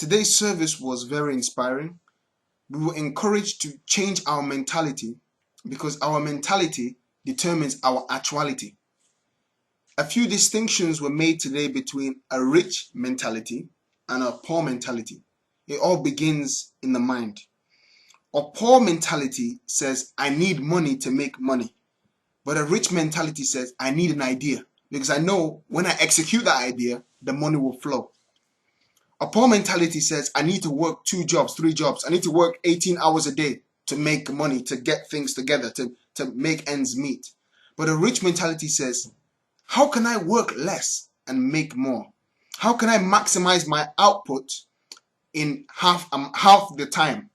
Today's service was very inspiring. We were encouraged to change our mentality because our mentality determines our actuality. A few distinctions were made today between a rich mentality and a poor mentality. It all begins in the mind. A poor mentality says, I need money to make money. But a rich mentality says, I need an idea because I know when I execute that idea, the money will flow. A poor mentality says, I need to work 2 jobs, 3 jobs. I need to work 18 hours a day to make money, to get things together, to make ends meet. But a rich mentality says, how can I work less and make more? How can I maximize my output in half the time?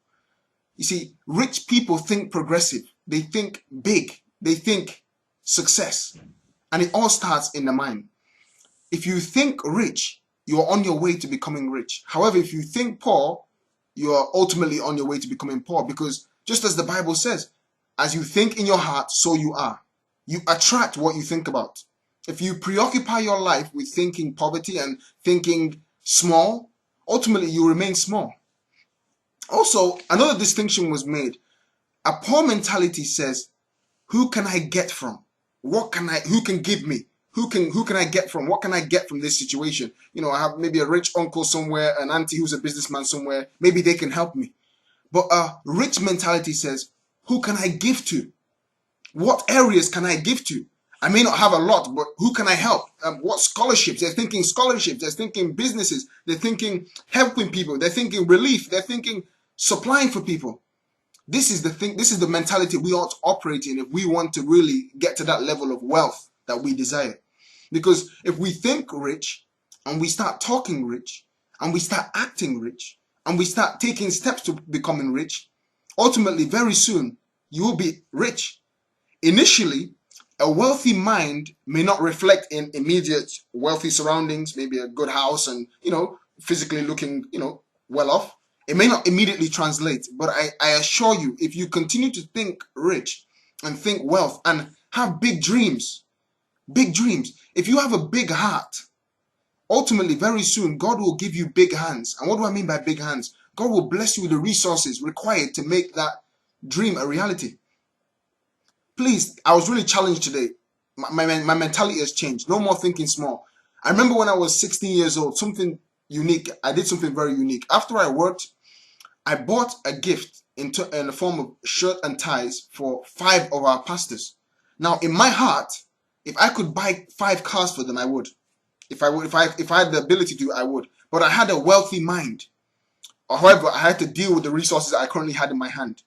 You see, rich people think progressive. They think big. They think success. And it all starts in the mind. If you think rich, you're on your way to becoming rich. However, if you think poor, you are ultimately on your way to becoming poor, because just as the Bible says, as you think in your heart, so you are. You attract what you think about. If you preoccupy your life with thinking poverty and thinking small, ultimately you remain small. Also, another distinction was made. A poor mentality says, who can I get from? Who can give me? Who can I get from? What can I get from this situation? You know, I have maybe a rich uncle somewhere, an auntie who's a businessman somewhere. Maybe they can help me. But a rich mentality says, who can I give to? What areas can I give to? I may not have a lot, but who can I help? What scholarships? They're thinking scholarships. They're thinking businesses. They're thinking helping people. They're thinking relief. They're thinking supplying for people. This is the thing. This is the mentality we ought to operate in if we want to really get to that level of wealth that we desire. Because if we think rich and we start talking rich and we start acting rich and we start taking steps to becoming rich, ultimately very soon you will be rich. Initially, a wealthy mind may not reflect in immediate wealthy surroundings, maybe a good house and, physically looking, well off. It may not immediately translate, but I assure you, if you continue to think rich and think wealth and have big dreams, if you have a big heart, ultimately very soon God will give you big hands. And what do I mean by big hands? God will bless you with the resources required to make that dream a reality. Please, I was really challenged today. My mentality has changed. No more thinking small. I remember when I was 16 years old, something unique. I did something very unique. After I worked, I bought a gift in the form of shirt and ties for 5 of our pastors. Now, in my heart, if I could buy 5 cars for them, I would. If I had the ability to, I would. But I had a wealthy mind. However, I had to deal with the resources I currently had in my hand.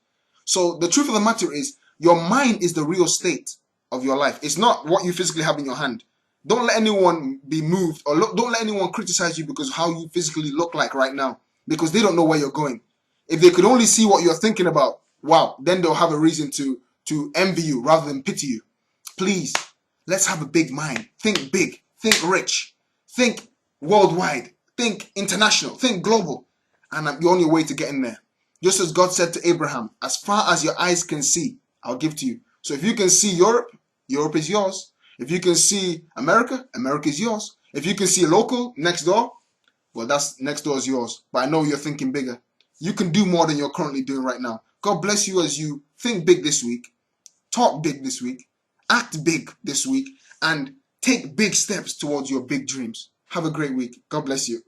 So the truth of the matter is, your mind is the real state of your life. It's not what you physically have in your hand. Don't let anyone be moved or don't let anyone criticize you because of how you physically look like right now, because they don't know where you're going. If they could only see what you're thinking about, wow, then they'll have a reason to envy you rather than pity you. Please, let's have a big mind. Think big. Think rich. Think worldwide. Think international. Think global. And you're on your way to getting there. Just as God said to Abraham, as far as your eyes can see, I'll give to you. So if you can see Europe, Europe is yours. If you can see America, America is yours. If you can see local next door, well, that's next door is yours. But I know you're thinking bigger. You can do more than you're currently doing right now. God bless you as you think big this week, talk big this week, act big this week, and take big steps towards your big dreams. Have a great week. God bless you.